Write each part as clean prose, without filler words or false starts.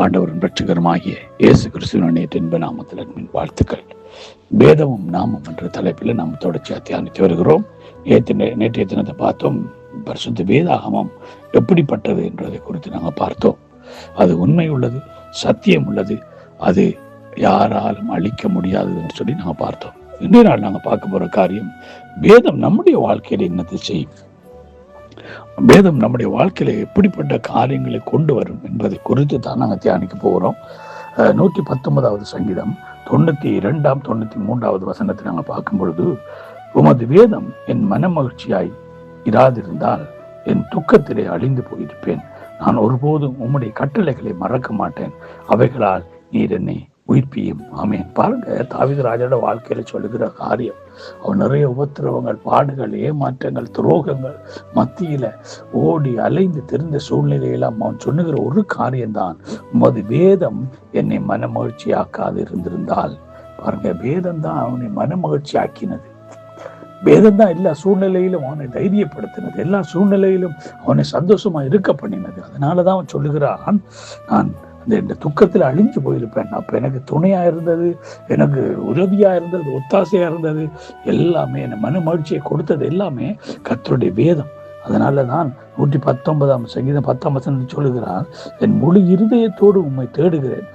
ஆண்டவரின் இரட்சகருமாகிய இயேசு கிறிஸ்துவின் இன்ப நாமத்தில் என் வாழ்த்துக்கள். வேதமும் நாமம் என்ற தலைப்பில் நாம் தொடர்ச்சியாக தியானித்து வருகிறோம். நேற்றைய தினத்தை பார்த்தோம். பரிசுத்த வேதாகமம் எப்படிப்பட்டது என்றதை குறித்து நாங்கள் பார்த்தோம். அது உண்மை உள்ளது, சத்தியம் உள்ளது, அது யாராலும் அழிக்க முடியாதது என்று சொல்லி நாங்கள் பார்த்தோம். இன்றைய நாள் நாங்கள் பார்க்க போகிற காரியம், வேதம் நம்முடைய வாழ்க்கையில என்னத்தை செய்யும், வேதம் நம்முடைய வாழ்க்கையில எப்படிப்பட்ட காரியங்களை கொண்டு வரும் என்பதை குறித்து தான் நாங்கள் தியானிக்க போகிறோம். 119வது சங்கீதம் 92, 93 வசனத்தை நாங்கள் பார்க்கும் பொழுது, உமது வேதம் என் மனமகிழ்ச்சியாய் இராதிருந்தால் என் துக்கத்திலே அழிந்து போயிருப்பேன். நான் ஒருபோதும் உம்முடைய கட்டளைகளை மறக்க மாட்டேன், அவைகளால் நீர் என்னை உயிர்ப்பியும். ஆமேன். பாருங்க, தாவீது ராஜாவோட வாழ்க்கையில சொல்லுகிற காரியம், அவன் நிறைய உபத்திரவங்கள், பாடுகள், ஏமாற்றங்கள், துரோகங்கள் மத்தியில ஓடி அலைந்து தெரிந்த சூழ்நிலையெல்லாம் அவன் சொன்னுகிற ஒரு காரியம்தான், உமது வேதம் என்னை மனமகிழ்ச்சி ஆக்காது இருந்திருந்தால். பாருங்க, வேதம் தான் அவனை மனமகிழ்ச்சி ஆக்கினது. வேதம் தான் எல்லா சூழ்நிலையிலும் அவனை தைரியப்படுத்தினது, எல்லா சூழ்நிலையிலும் அவனை சந்தோஷமா இருக்க பண்ணினது. அதனாலதான் அவன் சொல்லுகிறான், நான் இந்த துக்கத்தில் அழிஞ்சு போயிருப்பேன். அப்ப எனக்கு துணையா இருந்தது, எனக்கு உதவியா இருந்தது, ஒத்தாசையா இருந்தது, எல்லாமே என் மன மகிழ்ச்சியை கொடுத்தது எல்லாமே கர்த்தருடைய வேதம். அதனாலதான் 119ஆம் சங்கீதம் 10ஆம் வசனத்தில் சொல்லுகிறான், என் முழு இருதயத்தோடு உம்மை தேடுகிறேன்,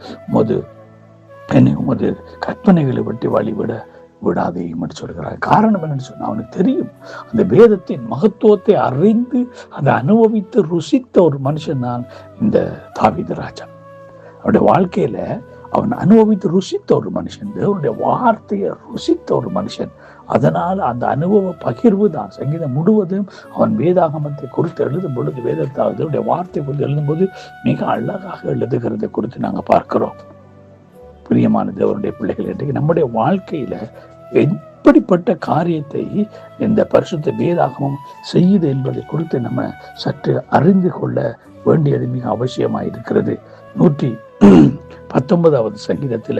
என்னை உமது கற்பனைகளை விட்டு வழிவிட விடாதேயும் என்று சொல்கிறார். காரணம் என்னன்னு சொன்னா, அவனுக்கு தெரியும் அந்த வேதத்தின் மகத்துவத்தை அறிந்து அதை அனுபவித்து ருசித்த ஒரு மனுஷன் தான் இந்த தாவீது ராஜா. அவருடைய வாழ்க்கையில அவன் அனுபவித்து ருசித்த ஒரு மனுஷன், தேவனுடைய வார்த்தையை ருசித்த ஒரு மனுஷன். அதனால அந்த அனுபவ பகிர்வு தான் சங்கீதம் முழுவதும் அவன் வேதாகமத்தை குறித்து எழுதும் பொழுது, வேதத்தை வார்த்தை குறித்து எழுதும் போது மிக அழகாக எழுதுகிறதை குறித்து நாங்க பார்க்கிறோம். பிரியமான தேவனுடைய பிள்ளைகள், இன்றைக்கு நம்முடைய வாழ்க்கையில எப்படிப்பட்ட காரியத்தை இந்த பரிசுத்த வேதாகமம் செய்யுது என்பதை குறித்து நம்ம சற்று அறிந்து கொள்ள வேண்டியது மிக அவசியமாயிருக்கிறது. 119வது சங்கீதத்துல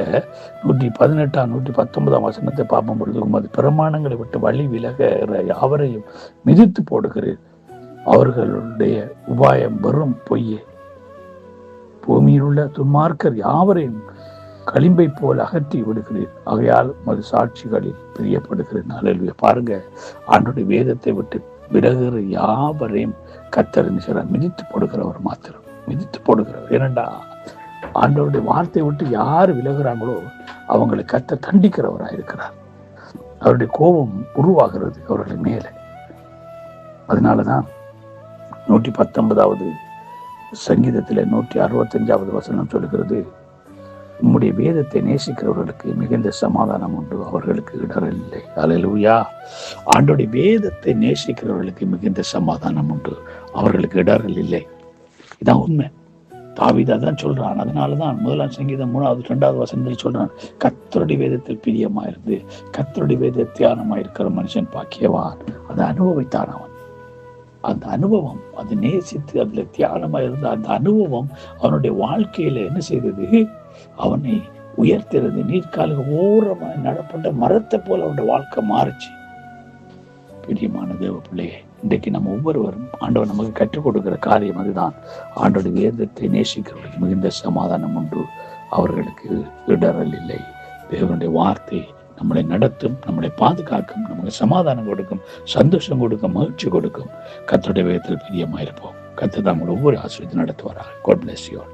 118, 119 வசனத்தை பார்க்கும் பொழுது, உமது பிரமாணங்களை விட்டு வழி விலகிற யாவரையும் மிதித்து போடுகிறேன், அவர்களுடைய உபாயம் வெறும் பொய்யே, பூமியில் உள்ள துன்மார்க்கர் யாவரையும் களிம்பை போல் அகற்றி விடுகிறேன், ஆகையால் உமது சாட்சிகளில் பிரியப்படுகிறேன். அல்லேலூயா. பாருங்க, ஆண்டோடைய வேதத்தை விட்டு விலகுகிற யாவரையும் கர்த்தர் மிதித்து போடுகிறவர், மாத்திரம் மிதித்து போடுகிறவர். ஏனென்றா, ஆண்டவருடைய வார்த்தையை விட்டு யார் விலகுறாங்களோ அவங்களை கர்த்தர் தண்டிக்கிறவராக இருக்கிறார். அவருடைய கோபம் உருவாகிறது அவர்கள் மேலே. அதனாலதான் 119வது சங்கீதத்தில் 165வது வசனம் சொல்லுகிறது, உம்முடைய வேதத்தை நேசிக்கிறவர்களுக்கு மிகுந்த சமாதானம் உண்டு, அவர்களுக்கு இடரல் இல்லை. அல்லேலூயா. ஆண்டோடைய வேதத்தை நேசிக்கிறவர்களுக்கு மிகுந்த சமாதானம் உண்டு, அவர்களுக்கு இடரல் இல்லை. இதான் உண்மை. தாவீது தான் சொல்றான். அதனாலதான் 1ஆம் சங்கீதம் 3வது 2வது வசனத்தில் சொல்றான், கர்த்தருடைய வேதத்தில் பிரியமாயிருந்து கர்த்தருடைய வேத தியானமாயிருக்கிற மனுஷன் பாக்கியவான். அதை அனுபவித்தான் அவன். அந்த அனுபவம், அது நேசித்து அதுல தியானமா இருந்த அந்த அனுபவம் அவனுடைய வாழ்க்கையில என்ன செய்தது, அவனை உயர்த்திறது. நீர்க்காலுக்கு ஓரமாக நடப்பட்ட மரத்தை போல அவனுடைய வாழ்க்கை மாறுச்சு. பிரியமான தேவ பிள்ளையே, இன்றைக்கு நம்ம ஒவ்வொருவரும் ஆண்டவர் நமக்கு கற்றுக் கொடுக்கிற காரியம் அதுதான். ஆண்டோட வேதத்தை நேசிக்கிறவர்களுக்கு மிகுந்த சமாதானம் உண்டு, அவர்களுக்கு இடரல் இல்லை. தேவனுடைய வார்த்தை நம்மளை நடத்தும், நம்மளை பாதுகாக்கும், நமக்கு சமாதானம் கொடுக்கும், சந்தோஷம் கொடுக்கும், மகிழ்ச்சி கொடுக்கும். கர்த்தருடைய வேதத்தில் பிரியமாயிருப்போம். கர்த்தர் நம்மளை ஒவ்வொரு ஆசீர்வாதம் நடத்துவாராக. God bless you all.